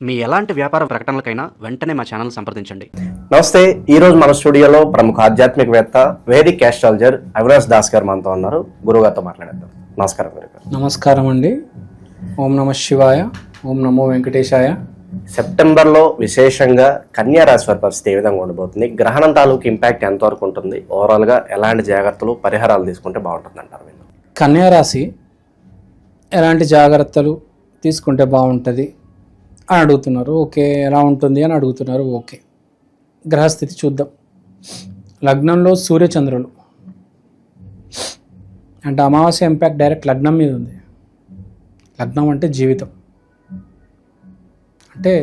మీ ఎలాంటి వ్యాపార ప్రకటనలకైనా వెంటనే మా ఛానల్ సంప్రదించండి. నమస్తే. ఈరోజు మన స్టూడియోలో ప్రముఖ ఆధ్యాత్మికవేత్త వేదిక్ ఆస్ట్రాలజర్ అవినాష్ దాస్ గారు మనతో ఉన్నారు. గురుగారితో మాట్లాడేద్దాం. నమస్కారం గురుగారు. నమస్కారం అండి. ఓం నమ శివాయ, ఓం నమో వెంకటేశాయ. సెప్టెంబర్లో విశేషంగా కన్యా రాశి వారి పరిస్థితి ఏ విధంగా ఉండబోతుంది? గ్రహణం తాలూకు ఇంపాక్ట్ ఎంతవరకు ఉంటుంది? ఓవరాల్గా ఎలాంటి జాగ్రత్తలు పరిహారాలు తీసుకుంటే బాగుంటుంది అంటారు? కన్యా రాశి ఎలాంటి జాగ్రత్తలు తీసుకుంటే బాగుంటుంది అని అడుగుతున్నారు. ఓకే, ఎలా ఉంటుంది అని అడుగుతున్నారు. ఓకే, గ్రహస్థితి చూద్దాం. లగ్నంలో సూర్యచంద్రులు అంటే అమావాస్య ఇంపాక్ట్ డైరెక్ట్ లగ్నం మీద ఉంది. లగ్నం అంటే జీవితం, అంటే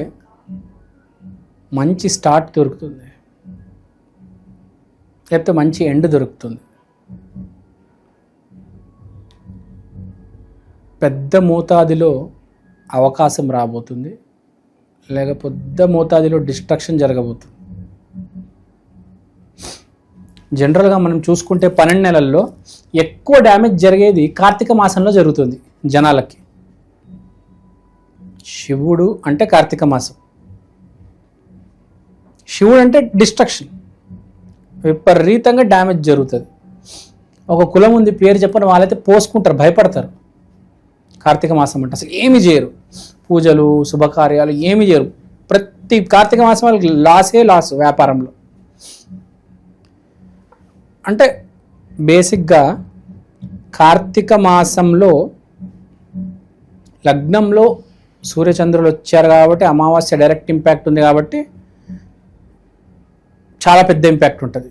మంచి స్టార్ట్ దొరుకుతుంది, లేకపోతే మంచి ఎండ్ దొరుకుతుంది. పెద్ద మోతాదులో అవకాశం రాబోతుంది, లేకపోతే పెద్ద మోతాదులో డిస్ట్రక్షన్ జరగబోతుంది. జనరల్గా మనం చూసుకుంటే 12 నెలల్లో ఎక్కువ డ్యామేజ్ జరిగేది కార్తీక మాసంలో జరుగుతుంది జనాలకి. శివుడు అంటే కార్తీక మాసం, శివుడు అంటే డిస్ట్రక్షన్, విపరీతంగా డ్యామేజ్ జరుగుతుంది. ఒక కులం ఉంది, పేరు చెప్పని వాళ్ళైతే పోసుకుంటారు, భయపడతారు. కార్తీక మాసం అంటే అసలు ఏమి చేయరు, పూజలు శుభకార్యాలు ఏమి చేయరు. ప్రతి కార్తీక మాసం వాళ్ళకి లాస్ వ్యాపారంలో. అంటే బేసిక్గా కార్తీక మాసంలో లగ్నంలో సూర్యచంద్రులు వచ్చారు కాబట్టి అమావాస్య డైరెక్ట్ ఇంపాక్ట్ ఉంది కాబట్టి చాలా పెద్ద ఇంపాక్ట్ ఉంటుంది.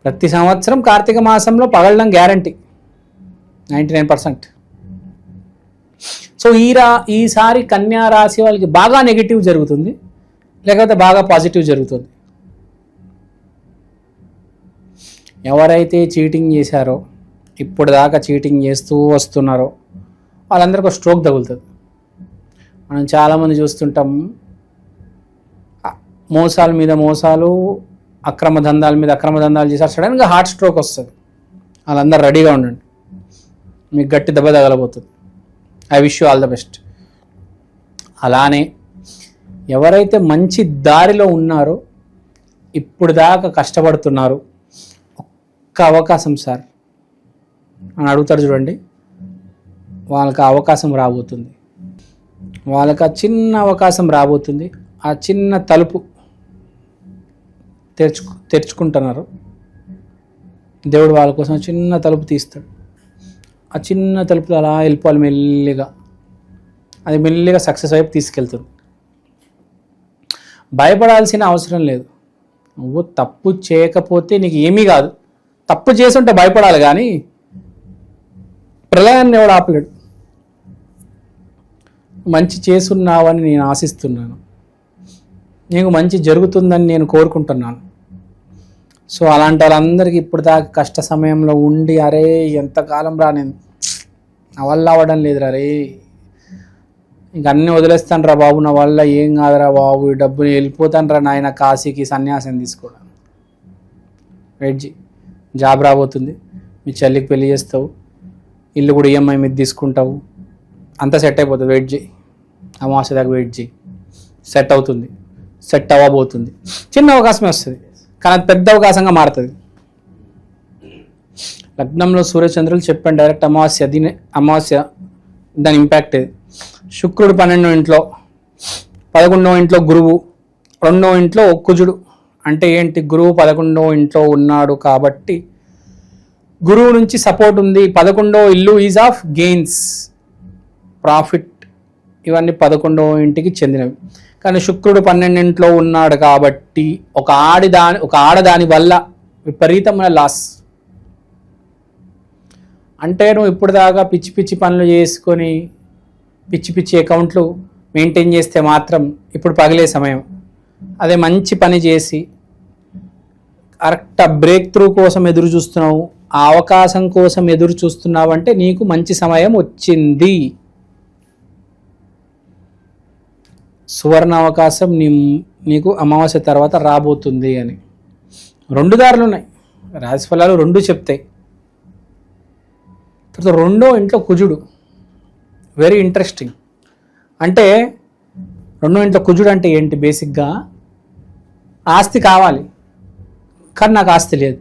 ప్రతి సంవత్సరం కార్తీక మాసంలో పగలడం గ్యారంటీ 99%. సో ఈసారి కన్యా రాశి వాళ్ళకి బాగా నెగిటివ్ జరుగుతుంది, లేకపోతే బాగా పాజిటివ్ జరుగుతుంది. ఎవరైతే చీటింగ్ చేశారో, ఇప్పుడు దాకా చీటింగ్ చేస్తూ వస్తున్నారో వాళ్ళందరికీ ఒక స్ట్రోక్ తగులుతుంది. మనం చాలామంది చూస్తుంటాం, మోసాల మీద మోసాలు, అక్రమ దందాల మీద అక్రమ దందాలు చేశారు, సడన్గా హార్ట్ స్ట్రోక్ వస్తుంది. వాళ్ళందరూ రెడీగా ఉండండి, మీకు గట్టి దెబ్బ తగలబోతుంది. I wish you all the best. అలానే ఎవరైతే మంచి దారిలో ఉన్నారో, ఇప్పుడు దాకా కష్టపడుతున్నారు, ఒక్క అవకాశం సార్ అని అడుగుతారు చూడండి, వాళ్ళకి అవకాశం రాబోతుంది. వాళ్ళకి ఆ చిన్న అవకాశం రాబోతుంది. ఆ చిన్న తలుపు తెరుచుకుంటున్నారు. దేవుడు వాళ్ళ కోసం చిన్న తలుపు తీస్తాడు. ఆ చిన్న తలుపులో అలా వెళ్ళిపోవాలి మెల్లిగా. అది మెల్లిగా సక్సెస్ వైపు తీసుకెళ్తుంది. భయపడాల్సిన అవసరం లేదు. నువ్వు తప్పు చేయకపోతే నీకు ఏమీ కాదు. తప్పు చేసుంటే భయపడాలి, కానీ ప్రళయాన్ని ఎవడు ఆపలేడు. మంచి చేసున్నావని నేను ఆశిస్తున్నాను, నీకు మంచి జరుగుతుందని నేను కోరుకుంటున్నాను. సో అలాంటి వాళ్ళందరికీ ఇప్పుడు దాకా కష్ట సమయంలో ఉండి, అరే ఎంతకాలం రా, నేను నా వల్ల అవ్వడం లేదురా, రే ఇంక అన్నీ వదిలేస్తాను రా బాబు, నా వల్ల ఏం కాదురా బాబు, ఈ డబ్బుని వెళ్ళిపోతాను రా నాయన కాశీకి సన్యాసం తీసుకోవడం. వెయిట్ చేయి, జాబ్ రాబోతుంది, మీ చెల్లికి పెళ్లి చేస్తావు, ఇల్లు కూడా ఈఎంఐ మీద తీసుకుంటావు, అంతా సెట్ అయిపోతుంది. వెయిట్ చేయి, అమావాస్య దాకా వెయిట్ చేయి, సెట్ అవుతుంది, సెట్ అవ్వబోతుంది. చిన్న అవకాశమే వస్తుంది, కానీ అది పెద్ద అవకాశంగా మారుతుంది. లగ్నంలో సూర్యచంద్రులు చెప్పండి, డైరెక్ట్ అమావాస్య దాని ఇంపాక్ట్ ఇది. శుక్రుడు 12వ ఇంట్లో, 11వ ఇంట్లో గురువు, 2వ ఇంట్లో కుజుడు. అంటే ఏంటి, గురువు 11వ ఇంట్లో ఉన్నాడు కాబట్టి గురువు నుంచి సపోర్ట్ ఉంది. 11వ ఇల్లు ఈజ్ ఆఫ్ గెయిన్స్, ప్రాఫిట్, ఇవన్నీ 11వ ఇంటికి చెందినవి. కానీ శుక్రుడు 12 ఇంట్లో ఉన్నాడు కాబట్టి ఒక ఆడదాని వల్ల విపరీతమైన లాస్. అంటే నువ్వు ఇప్పుడు దాకా పిచ్చి పిచ్చి పనులు చేసుకొని పిచ్చి పిచ్చి అకౌంట్లు మెయింటైన్ చేస్తే మాత్రం ఇప్పుడు పగిలే సమయం. అదే మంచి పని చేసి కరెక్ట్ బ్రేక్ త్రూ కోసం ఎదురు చూస్తున్నావు, ఆ అవకాశం కోసం ఎదురు చూస్తున్నావు అంటే నీకు మంచి సమయం వచ్చింది. సువర్ణ అవకాశం నీకు అమావాస్య తర్వాత రాబోతుంది అని. 2 దారులు ఉన్నాయి, రాశిఫలాలు 2 చెప్తాయి. తర్వాత 2వ ఇంట్లో కుజుడు, వెరీ ఇంట్రెస్టింగ్. అంటే రెండో ఇంట్లో కుజుడు అంటే ఏంటి? బేసిక్గా ఆస్తి కావాలి, కానీ నాకు ఆస్తి లేదు.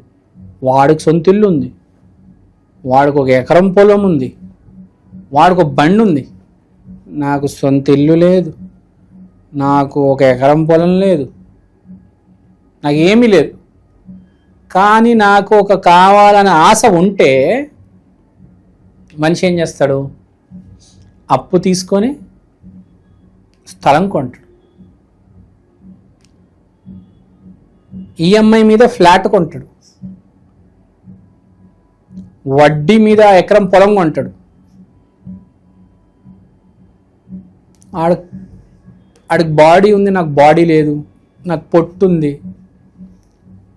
వాడికి సొంత ఇల్లు ఉంది, వాడికి 1 ఎకరం పొలం ఉంది, వాడికి ఒక బండి ఉంది. నాకు సొంత ఇల్లు లేదు, నాకు 1 ఎకరం పొలం లేదు, నాకు ఏమీ లేదు. కానీ నాకు ఒక కావాలనే ఆశ ఉంటే మనిషి ఏం చేస్తాడు? అప్పు తీసుకొని స్థలం కొంటాడు, ఈఎంఐ మీద ఫ్లాట్ కొంటాడు, వడ్డీ మీద ఎకరం పొలం కొంటాడు. ఆడికి బాడీ ఉంది, నాకు బాడీ లేదు, నాకు పొట్టు ఉంది.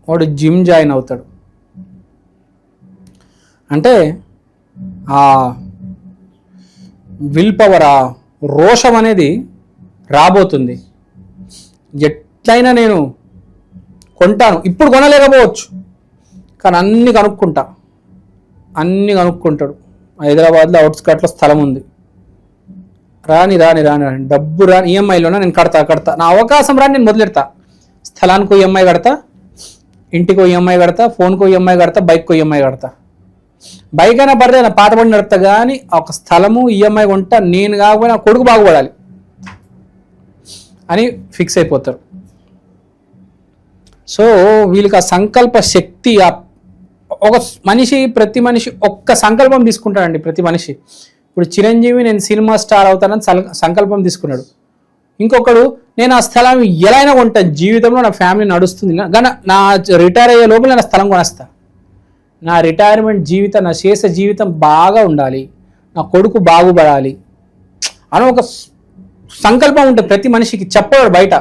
వాడు జిమ్ జాయిన్ అవుతాడు. అంటే ఆ విల్ పవర్, ఆ రోషం అనేది రాబోతుంది. ఎట్లయినా నేను కొంటాను. ఇప్పుడు కొనలేకపోవచ్చు, కానీ అన్నీ కనుక్కుంటాడు. హైదరాబాద్లో అవుట్స్కట్లో స్థలం ఉంది, రాని డబ్బు రాని, ఈఎంఐలోనే నేను కడతా, నా అవకాశం రాని నేను మొదలెడతా. స్థలానికి ఈఎంఐ కడతా, ఇంటికి ఈఎంఐ కడతా, ఫోన్కు ఈఎంఐ కడతా, బైక్కు ఈఎంఐ కడతా. బైక్ అయినా పర్లేదు, నా పాత బండి నడుపుతా, కానీ ఒక స్థలము ఈఎంఐ కొంటా. నేను కాకపోయినా కొడుకు బాగుపడాలి అని ఫిక్స్ అయిపోతారు. సో వీళ్ళకి ఆ సంకల్ప శక్తి, ఒక ప్రతి మనిషి ఒక్క సంకల్పం తీసుకుంటాడండి. ప్రతి మనిషి ఇప్పుడు చిరంజీవి నేను సినిమా స్టార్ అవుతానని సంకల్పం తీసుకున్నాడు. ఇంకొకడు నేను ఆ స్థలం ఎలా అయినా కొంటాను, జీవితంలో నా ఫ్యామిలీ నడుస్తుంది, కానీ నా రిటైర్ అయ్యే లోపల నా స్థలం కొనేస్తా, నా రిటైర్మెంట్ జీవితం, నా శేష జీవితం బాగా ఉండాలి, నా కొడుకు బాగుపడాలి అని ఒక సంకల్పం ఉంటుంది ప్రతి మనిషికి. చెప్పాడు బయట,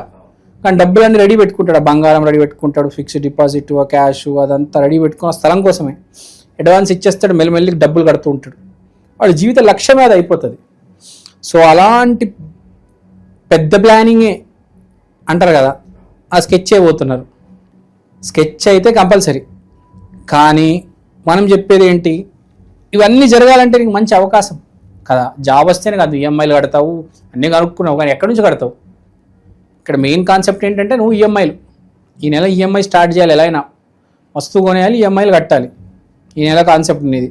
కానీ డబ్బులన్నీ రెడీ పెట్టుకుంటాడు, బంగారం రెడీ పెట్టుకుంటాడు, ఫిక్స్డ్ డిపాజిట్, క్యాష్ అదంతా రెడీ పెట్టుకున్న స్థలం కోసమే అడ్వాన్స్ ఇచ్చేస్తాడు, మెల్లిమెల్లికి డబ్బులు కడుతూ ఉంటాడు. వాడి జీవిత లక్ష్యమే అది అయిపోతుంది. సో అలాంటి పెద్ద ప్లానింగే అంటారు కదా, ఆ స్కెచ్ అయిపోతున్నారు. స్కెచ్ అయితే కంపల్సరీ, కానీ మనం చెప్పేది ఏంటి? ఇవన్నీ జరగాలంటే నీకు మంచి అవకాశం కదా. జాబ్ వస్తేనే కాదు, ఈఎంఐలు కడతావు, అన్నీ కనుక్కున్నావు, కానీ ఎక్కడి నుంచి కడతావు? ఇక్కడ మెయిన్ కాన్సెప్ట్ ఏంటంటే నువ్వు ఈఎంఐలు, ఈ నెల ఈఎంఐ స్టార్ట్ చేయాలి, ఎలా అయినా వస్తువు కొనేయాలి, ఈఎంఐలు కట్టాలి. ఈ నెల కాన్సెప్ట్ అనేది.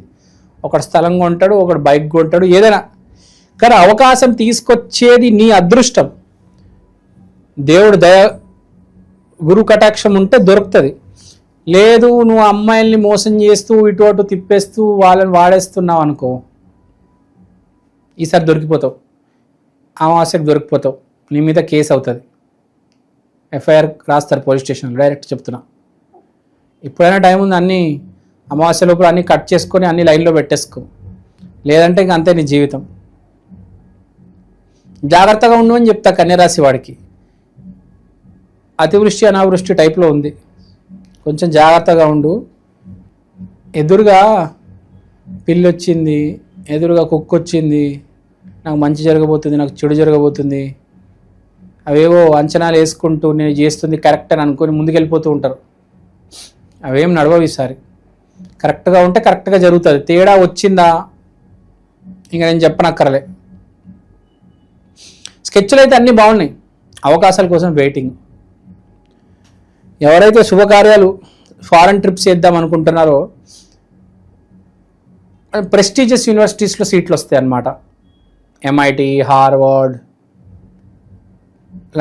ఒకడు స్థలం కొంటాడు, ఒకడు బైక్ కొంటాడు, ఏదైనా. కానీ అవకాశం తీసుకొచ్చేది నీ అదృష్టం, దేవుడు దయ, గురు కటాక్షం ఉంటే దొరుకుతుంది. లేదు నువ్వు అమ్మాయిల్ని మోసం చేస్తూ ఇటు అటు తిప్పేస్తూ వాళ్ళని వాడేస్తున్నావు అనుకో, ఈసారి దొరికిపోతావు, అమావాస్యకు దొరికిపోతావు, నీ మీద కేసు అవుతుంది, ఎఫ్ఐఆర్ రాస్తారు పోలీస్ స్టేషన్లో. డైరెక్ట్ చెప్తున్నా, ఇప్పుడైనా టైం ఉంది, అన్నీ అమావాస్య లోపల అన్నీ కట్ చేసుకొని అన్ని లైన్లో పెట్టేసుకో, లేదంటే ఇంక అంతే నీ జీవితం. జాగ్రత్తగా ఉండు అని చెప్తా కన్యరాశి వాడికి. అతివృష్టి అనావృష్టి టైప్లో ఉంది, కొంచెం జాగ్రత్తగా ఉండు. ఎదురుగా పిల్లి వచ్చింది, ఎదురుగా కుక్క వచ్చింది, నాకు మంచి జరగబోతుంది, నాకు చెడు జరగబోతుంది, అవేవో అంచనాలు వేసుకుంటూ నేను చేస్తుంది కరెక్ట్ అని అనుకొని ముందుకెళ్ళిపోతూ ఉంటారు. అవేం నడవవు ఈసారి. కరెక్ట్గా ఉంటే కరెక్ట్గా జరుగుతుంది. తేడా వచ్చిందా ఇంకా నేను చెప్పనక్కర్లే. స్కెచ్లు అయితే అన్నీ బాగున్నాయి, అవకాశాల కోసం వెయిటింగ్. ఎవరైతే శుభకార్యాలు ఫారెన్ ట్రిప్స్ చేద్దాం అనుకుంటున్నారో ప్రెస్టీజియస్ యూనివర్సిటీస్లో సీట్లు వస్తాయి అన్నమాట. MIT, Harvard,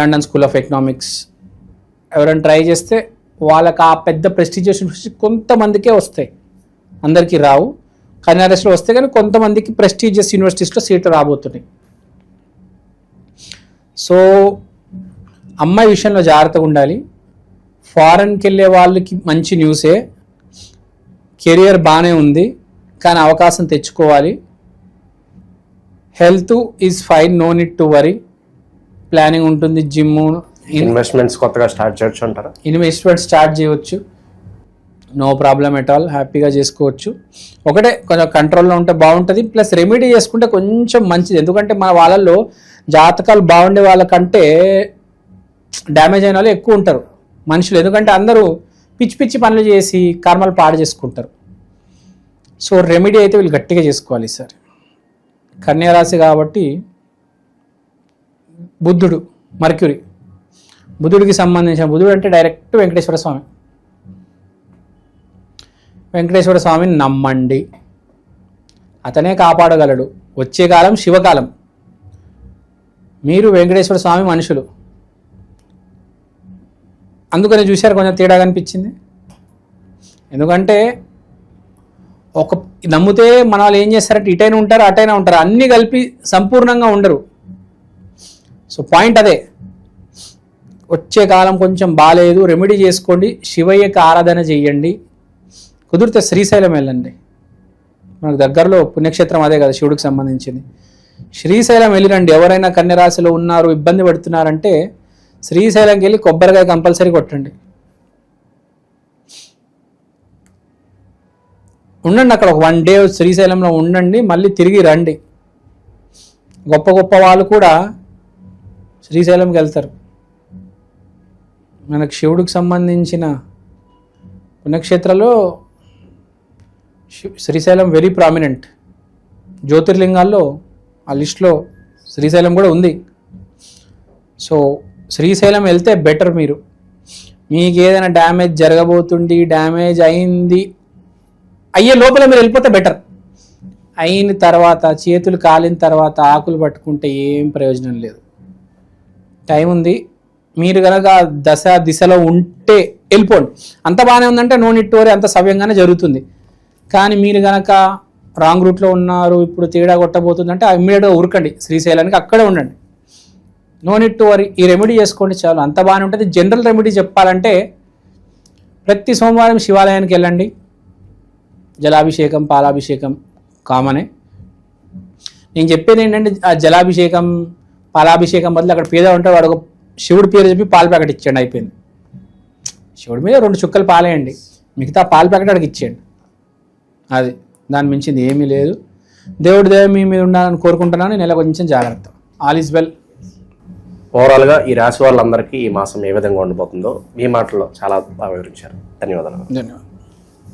London school of economics. ఎవరైనా ట్రై చేస్తే వాళ్ళకి ఆ పెద్ద ప్రెస్టీజియస్ యూనివర్సిటీ కొంతమందికే వస్తాయి, అందరికీ రావు. కన్యారాశిలో వస్తే కానీ కొంతమందికి ప్రెస్టీజియస్ యూనివర్సిటీస్లో సీట్లు రాబోతున్నాయి. సో అమ్మాయి విషయంలో జాగ్రత్తగా ఉండాలి. ఫారెన్కి వెళ్ళే వాళ్ళకి మంచి న్యూసే, కెరియర్ బాగానే ఉంది, కానీ అవకాశం తెచ్చుకోవాలి. Health is fine, no need to worry. Planning ఉంటుంది, జిమ్, ఇన్వెస్ట్మెంట్స్ కొత్తగా స్టార్ట్ చేయొచ్చు అంటారా? ఇన్వెస్ట్మెంట్ స్టార్ట్ చేయవచ్చు, నో ప్రాబ్లం ఎట్ ఆల్, హ్యాపీగా చేసుకోవచ్చు. ఒకటే కొంచెం కంట్రోల్లో ఉంటే బాగుంటుంది, ప్లస్ రెమెడీ చేసుకుంటే కొంచెం మంచిది. ఎందుకంటే మన వాళ్ళల్లో జాతకాలు బాగుండే వాళ్ళకంటే డ్యామేజ్ అయిన వాళ్ళు ఎక్కువ ఉంటారు మనుషులు. ఎందుకంటే అందరూ పిచ్చి పిచ్చి పనులు చేసి కర్మలు పాడు చేసుకుంటారు. సో రెమెడీ అయితే వీళ్ళు గట్టిగా చేసుకోవాలి సార్. కన్యారాశి కాబట్టి బుద్ధుడు, మర్క్యూరీ. బుధుడికి సంబంధించిన, బుధుడు అంటే డైరెక్ట్ వెంకటేశ్వర స్వామి. వెంకటేశ్వర స్వామిని నమ్మండి, అతనే కాపాడగలడు. వచ్చే కాలం శివకాలం. మీరు వెంకటేశ్వర స్వామి మనుషులు, అందుకని చూశారు కొంచెం తేడా కనిపించింది. ఎందుకంటే ఒక నమ్మితే మన వాళ్ళు ఏం చేస్తారంటే ఇటైనా ఉంటారు అటైనా ఉంటారు, అన్నీ కలిపి సంపూర్ణంగా ఉండరు. సో పాయింట్ అదే. వచ్చే కాలం కొంచెం బాగాలేదు, రెమెడీ చేసుకోండి, శివయ్యకి ఆరాధన చెయ్యండి. కుదిరితే శ్రీశైలం వెళ్ళండి, మనకు దగ్గరలో పుణ్యక్షేత్రం అదే కదా శివుడికి సంబంధించింది. శ్రీశైలం వెళ్ళిరండి. ఎవరైనా కన్యరాశిలో ఉన్నారు, ఇబ్బంది పడుతున్నారంటే శ్రీశైలంకి వెళ్ళి కొబ్బరికాయ కంపల్సరీ కొట్టండి. ఉండండి అక్కడ ఒక 1 డే శ్రీశైలంలో ఉండండి, మళ్ళీ తిరిగి రండి. గొప్ప గొప్ప వాళ్ళు కూడా శ్రీశైలంకి వెళ్తారు. మనకు శివుడికి సంబంధించిన పుణ్యక్షేత్రాల్లో శ్రీశైలం వెరీ ప్రామినెంట్. జ్యోతిర్లింగాల్లో ఆ లిస్ట్లో శ్రీశైలం కూడా ఉంది. సో శ్రీశైలం వెళ్తే బెటర్. మీకు ఏదైనా డ్యామేజ్ జరగబోతుంది, డ్యామేజ్ అయింది అయ్యే లోపల మీరు వెళ్ళిపోతే బెటర్. అయిన తర్వాత చేతులు కాలిన తర్వాత ఆకులు పట్టుకుంటే ఏం ప్రయోజనం లేదు. టైం ఉంది. మీరు కనుక దిశలో ఉంటే వెళ్ళిపోండి. అంత బాగానే ఉందంటే నో నీడ్ టు వరీ, అంత సవ్యంగానే జరుగుతుంది. కానీ మీరు కనుక రాంగ్ రూట్లో ఉన్నారు, ఇప్పుడు తేడా కొట్టబోతుందంటే ఇమ్మీడియట్గా ఉరకండి శ్రీశైలానికి, అక్కడే ఉండండి. No need to worry. ఈ రెమెడీ చేసుకోండి చాలు, అంత బాగానే ఉంటుంది. జనరల్ రెమెడీ చెప్పాలంటే ప్రతి సోమవారం శివాలయానికి వెళ్ళండి. జలాభిషేకం, పాలాభిషేకం కామనే. నేను చెప్పేది ఏంటంటే ఆ జలాభిషేకం, పాలాభిషేకం బదులు అక్కడ పేద ఉంటే వాడు ఒక శివుడి పేరు చెప్పి పాల ప్యాకెట్ ఇచ్చేయండి, అయిపోయింది. శివుడి మీద 2 చుక్కలు పాలేయండి, మిగతా పాల ప్యాకెట్ అక్కడికి ఇచ్చేయండి. అది దాని మించింది ఏమీ లేదు. దేవుడి దేవ మీ మీద ఉండాలని కోరుకుంటున్నాను. నెల కొంచెం జాగ్రత్త. All is well. ఓవరాల్గా ఈ రాశి వాళ్ళందరికీ ఈ మాసం ఏ విధంగా ఉండబోతుందో మీ మాటల్లో చాలా బాగా వివరించారు. ధన్యవాదాలు. ధన్యవాదాలు.